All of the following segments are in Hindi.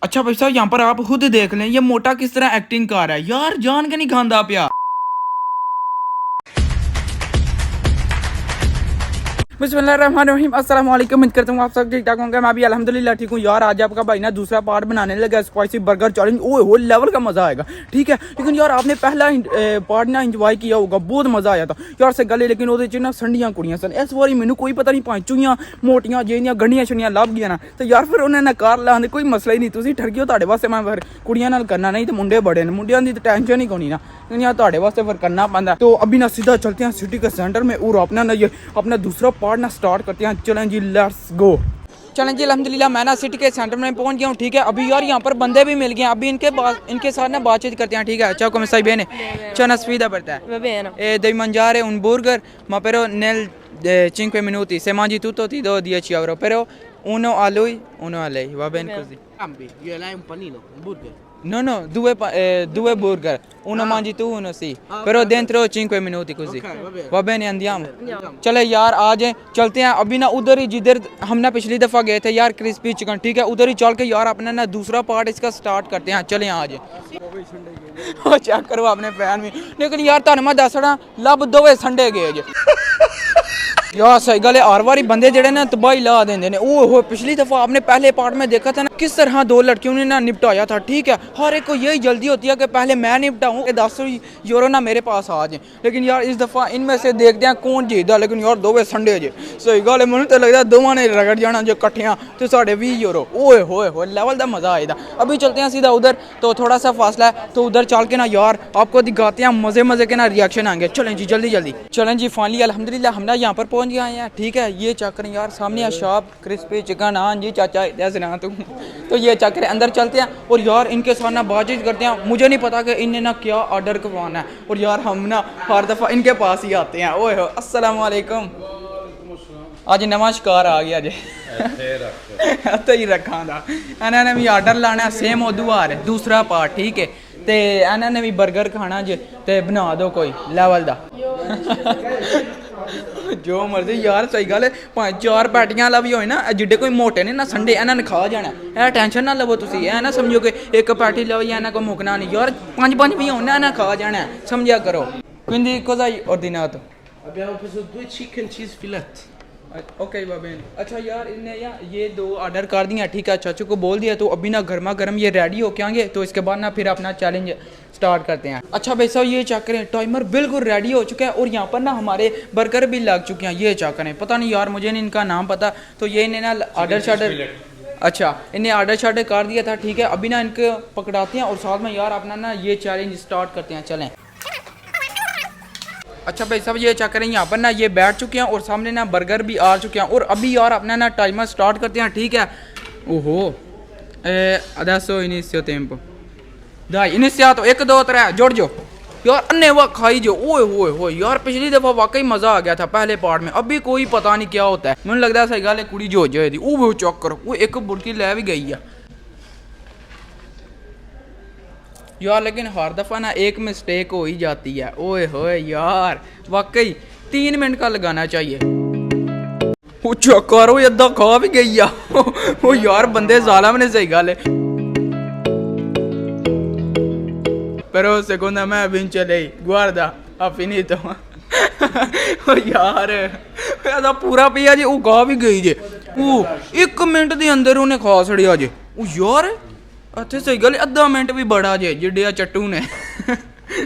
अच्छा भाई साहब, यहाँ पर आप खुद देख लें ये मोटा किस तरह एक्टिंग कर रहा है यार, जान के नहीं खांदा पिया। बिस्मिल्लाहिर्रहमानिर्रहीम, अस्सलाम वालेकुम। उम्मीद करता हूँ आप सब ठीक ठाक होंगे। मैं भी अल्हम्दुलिल्लाह ठीक हूँ यार। आज आपका भाई ना दूसरा पार्ट बनाने लगा स्पाइसी बर्गर चैलेंज। ओए हो लेवल का मजा आएगा, ठीक है। लेकिन यार आपने पहला पार्ट ना इंजॉय किया होगा, बहुत मजा आया था यार से गले। लेकिन वो ना संडियां कुड़ियां सन, इस बारी मैनू कोई पता नहीं पांचूइयां मोटियां जेहियां गंढियां शंडियां लभ गया ना, तो यार फिर उन्हें नकार लाने कोई मसला ही नहीं। तुम ठरगियो ताड़े वास्ते मैं फिर कुड़ियां नाल करना नहीं, तो मुंडे बड़े ने, मुंडियां की तो टेंशन ही कोनी ना, यार ताड़े वास्ते फिर करना पैंदा। तो अभी ना सीधा चलते हैं सिटी के सेंटर में और अपना ना ये अपना दूसरा पार्ट ना स्टार्ट करते हैं। चलें जी, लेट्स गो। चलें जी, अल्हम्दुलिल्लाह मैं ना सिटी के सेंटर में पहुंच गया हूँ, ठीक है। अभी यार यहाँ पर बंदे भी मिल गए हैं, अभी इनके साथ ना बातचीत करते हैं, ठीक है। Ciao, come stai bene? C'è una sfida per te. Va bene. Devi mangiare un burger, ma però nel 5 minuti. Se mangi tutto ti do 10 euro, però uno a lui, uno a lei, va bene così? Cambi, io e lei un panino, un burger. No, due burger, uno mangi tu, uno sì, però dentro 5 minuti così. Va bene, andiamo. चले यार आ जाए, चलते हैं। अभी ना उधर ही जिधर हम ना पिछली दफ़ा गए थे यार, क्रिस्पी चिकन, ठीक है, उधर ही चल के यार अपना ना दूसरा पार्ट इसका स्टार्ट करते हैं। चले आ जाए। चेक करो अपने फैन में। लेकिन यार तुहानू मैं दसना लब दोवे संडे गए जे यार, सही गल है। हर बारी बंदे जेडे ना तबाही ला देंदे ने। ओह हो, पिछली दफा आपने पहले पार्ट में देखा था ना किस तरह दो लड़कियों ने ना निपटाया था, ठीक है। हर एक को यही जल्दी होती है कि पहले मैं निपटाऊं, 10 यूरो ना मेरे पास आ जाए। लेकिन यार इस दफा इनमें से देखते हैं कौन जीतदा। लेकिन यार दोवे संडे जे, सही गल है। मैनूं तो लगदा दोवां ने रगड़ जाना जे कट्ठियां तो साढ़े 20 यूरो। ओए होए होए, लेवल दा मजा आएगा। अभी चलते हैं सीधा उधर, तो थोड़ा सा फासला है, तो उधर चल के ना यार आपको दिखाते हैं मजे मजे के ना रिएक्शन आएंगे। चलें जी जल्दी जल्दी। चलें जी, फाइनली अल्हम्दुलिल्लाह हम ना यहाँ पर पहुँच गए हैं, ठीक है। ये चक्कर यार सामने है शॉप क्रिस्पी चिकन। हाँ जी चाचा, जैसे ना तुम तो ये चक्कर अंदर चलते हैं और यार इनके साथ ना बातचीत करते हैं। मुझे नहीं पता कि इन्हें ना क्या ऑर्डर करवाना है, और यार हम ना हर दफ़ा इनके पास ही आते हैं। ओए हो, अस्सलाम वालेकुम। आज नमस्कार आ गया जे तो ही रखा था। इन्होंने भी ऑर्डर लाना सेम उदू आ रहा दूसरा पार्ट, ठीक है। तो इन्होंने भी बर्गर खाना जे, तो बना दो कोई लेवल दा जो मर्जी यार, सही गल है। 4 पैटियां ला भी होए ना, जिड्डे कोई मोटे ने ना संडे इन्होंने खा जाना है। टेंशन ना लवो तुसी, ऐ ना समझो कि एक पैटी लो या इन्हें को मुकना नहीं यार। 5 भी होने इन्हें खा जाना है, समझा करो। Quindi cosa hai ordinato? Abbiamo preso 2 chicken cheese fillet. Okay बाबेन। अच्छा यार इनने ये 2 ऑर्डर कर दिया, ठीक है। चाचू को बोल दिया, तो अभी ना गर्मा गर्म ये रेडी हो के आएंगे, तो इसके बाद ना फिर अपना चैलेंज स्टार्ट करते हैं। अच्छा भाई साहब, ये चेक करें, टाइमर बिल्कुल रेडी हो चुका है और यहाँ पर ना हमारे बर्गर भी लग चुके हैं। ये चेक करें, पता नहीं यार मुझे नहीं इनका नाम पता। तो ये इन्हें ना ऑर्डर शार्डर, अच्छा इन्हें ऑर्डर शार्डर कर दिया था, ठीक है। अभी ना इनको पकड़ाते हैं और साथ में यार अपना ना ये चैलेंज स्टार्ट करते हैं। चलें। अच्छा भाई साहब, ये चेक करें, यहाँ पर ना ये बैठ चुके हैं और सामने ना बर्गर भी आ चुके हैं। और अभी यार अपना ना टाइमर स्टार्ट करते हैं, ठीक है। ओहो, adesso inizio tempo, dai iniziato, 1 2 3 जोड़ यार अन्ने वह खाई जो। ओए होए होए यार, पिछली दफ़ा वाकई मज़ा आ गया था पहले पार्ट में। अभी कोई पता नहीं क्या होता है, मुझे लगता है सही गल है कुड़ी जो हो जाएगी। वो चेक करो, वो एक बुड़की ले भी गई है यार। लेकिन हर दफ़ा ना एक मिस्टेक हो ही जाती है। ओए होए यार, वाकई 3 मिनट का लगाना चाहिए। वो चक्कर अद्धा खा भी गई है वो यार, बंदे जालम ने, सही गल है। Però secondo me vince lei, guarda, ha finito यार ऐसा पूरा पिया जी, वो खा भी गई जे। वो 1 मिनट के अंदर उन्हें खा छड़िया जे। वो यार अच्छे, सही गल, आधा मिनट भी बड़ा जे जिड्डे चट्टू ने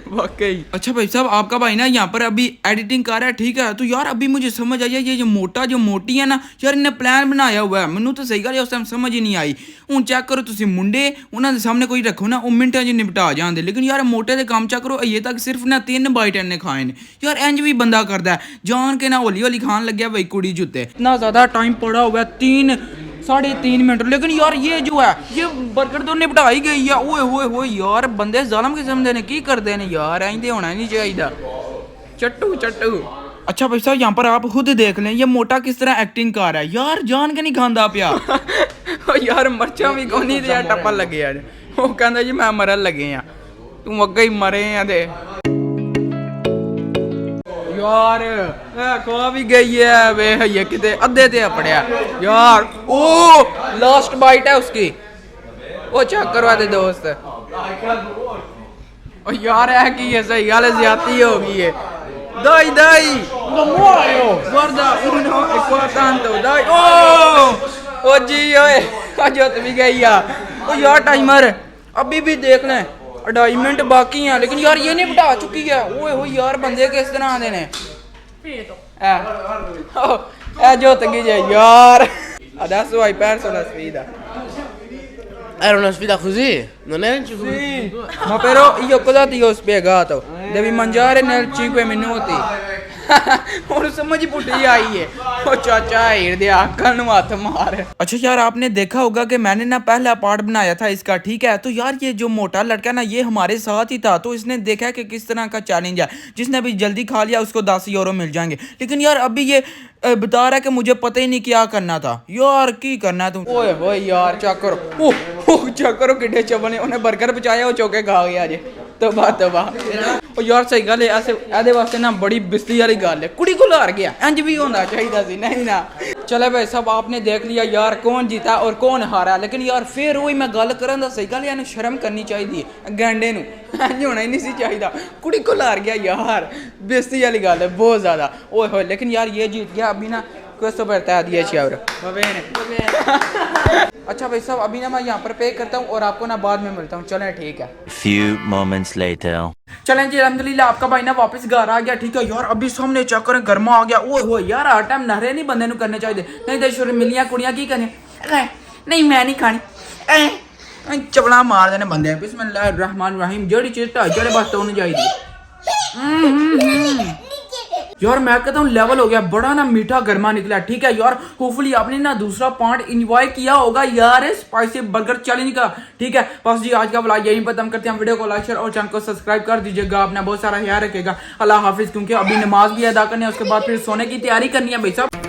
वाकई। अच्छा भाई साहब, आपका भाई ना यहाँ पर अभी एडिटिंग कर रहा है, ठीक है। तो यार अभी मुझे समझ आई है, ये जो मोटी है ना यार, इन्हें प्लान बनाया हुआ है। मैनू तो सही गल है उस टाइम समझ ही नहीं आई। हूँ चेक करो तुम मुंडे उन्होंने सामने कोई रखो ना, वो मिनटा च निपटा जाते। लेकिन यार मोटे के काम चेक करो, ये तक सिर्फ ना 3 बाइट इन्हें खाए ने यार। इंज भी बंदा करता है जान के ना, हौली हौली खान लग गया भाई कुड़ी जुते। इतना ज़्यादा टाइम पड़ा हुआ है, 3.5 मिनट। लेकिन यार ये जो है ये बर्गर तो निपटा ही गई है। ओए होए होए यार, बंदे जालम किस्म दे ने, की करते हैं यार, ऐसे होना नहीं चाहिए। चट्टू चट्टू। अच्छा भाई साहब, यहाँ पर आप खुद देख लें ये मोटा किस तरह एक्टिंग कर रहा है यार, जान के नहीं खांदा पिया यार मर्चा भी कोनी यार, टप्पा लगे यार। वो कहता जी मैं मरन लगे हैं, तू अगे ही मरे हैं दे यार। खा भी गई है वे, ये किते अद्धे ते पड़िया यार। ओ लास्ट बाइट है उसकी। ਉਹ ਚੈੱਕ ਕਰਵਾ ਦੇ ਦੋਸਤ ਉਹ ਯਾਰ ਇਹ ਕੀ ਹੈ ਸਹੀ ਗੱਲ ਜ਼ਿਆਦਤੀ ਹੋ ਗਈ ਹੈ dai dai Non muoio! guarda uno e qua tanto dai oh oh जी ओए अजत भी गई यार ओ यार टाइमर अभी भी देख लें 2.5 मिनट बाकी हैं लेकिन यार ये नहीं बिठा चुकी है ओए हो यार बंदे किस तरह आते ने जो तंगी जाए यार adesso hai perso la sfida Era una sfida così? Non era in 5 sì minuti? ma però io cosa ti ho spiegato devi mangiare nel 5 minuti और समझ पुटी आई है ओ चाचा हीर दे अक्ल नु हाथ मार अच्छा यार आपने देखा होगा कि मैंने ना पहला पार्ट बनाया था इसका ठीक है तो यार ये जो मोटा लड़का ना ये हमारे साथ ही था तो इसने देखा कि किस तरह का चैलेंज है जिसने भी जल्दी खा लिया उसको 10 यूरो मिल जाएंगे लेकिन यार अभी ये बता रहा है कि मुझे पता ही नहीं क्या करना था यार की करना है तुम ओए ओए यार चेक करो ओह चेक करो किड्डे चबने उन्हें बर्गर बचाया वो चौके खा गया जे तबाह ओ यार सही गल है ऐसे ਇਹਦੇ ਵਾਸਤੇ ना बड़ी बिस्ती वाली गल है कुड़ी को हार गया इंज भी होना चाहिए सी नहीं ना चले भाई सब आपने देख लिया यार कौन जीता और कौन हारा लेकिन यार फिर वही मैं गल करन दा सही गल है शर्म करनी चाहिए गैंडे नु इंज होना ही नहीं सी चाहिए कुड़ी को हार गया यार बेइज्जती वाली गल है बहुत ज्यादा ओए होए लेकिन यार ये जीत गया अभी ना questo per te 10 euro va bene अच्छा भाई साहब अभी ना मैं यहाँ पर पे करता हूँ और आपको ना बाद में मिलता हूँ चलें ठीक है Few moments later. चलें जी अल्हम्दुलिल्लाह आपका भाई ना वापस घर आ गया ठीक है यार अभी सामने चेक करें गर्मा आ गया ओए हो यार हर टाइम नहरे नहीं बंदे करने चाहिए नहीं तो शुरू मिलियां कुड़ियां की करें नहीं मैं नहीं खानी चपला मार देने बंदे बिस्मिल्लाहिर्रहमानिर्रहीम जेड़ी चीज ढाई चढ़े बस तो होनी चाहिए यार मैं कहता हूँ लेवल हो गया बड़ा ना मीठा गर्मा निकला ठीक है यार होपफुली आपने ना दूसरा पार्ट एंजॉय किया होगा यार स्पाइसी बर्गर चैलेंज का ठीक है बस जी आज का व्लॉग यहीं पर खत्म करते हैं वीडियो को लाइक शेयर और चैनल को सब्सक्राइब कर दीजिएगा अपना बहुत सारा ख्याल रखेगा अल्लाह हाफिज क्योंकि अभी नमाज भी अदा करनी है उसके बाद फिर सोने की तैयारी करनी है भाई साहब